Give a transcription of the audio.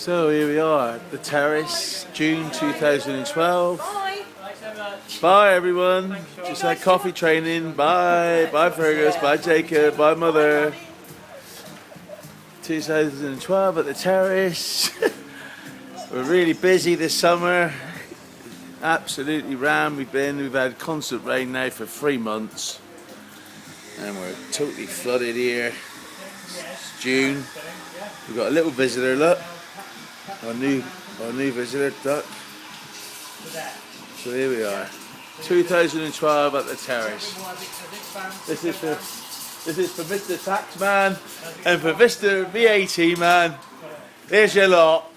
So here we are, the terrace, June 2012. Bye everyone. Just had coffee training. Bye. Bye Fergus. Bye Jacob. Bye mother. 2012 at the terrace. We're really busy this summer. Absolutely rammed. We've had constant rain now for 3 months. And we're totally flooded here. It's June. We've got a little visitor, look. Our new visitor, duck. So here we are. 2012 at the terrace. This is for Mr. Taxman and for Mr. VAT man. Here's your lot.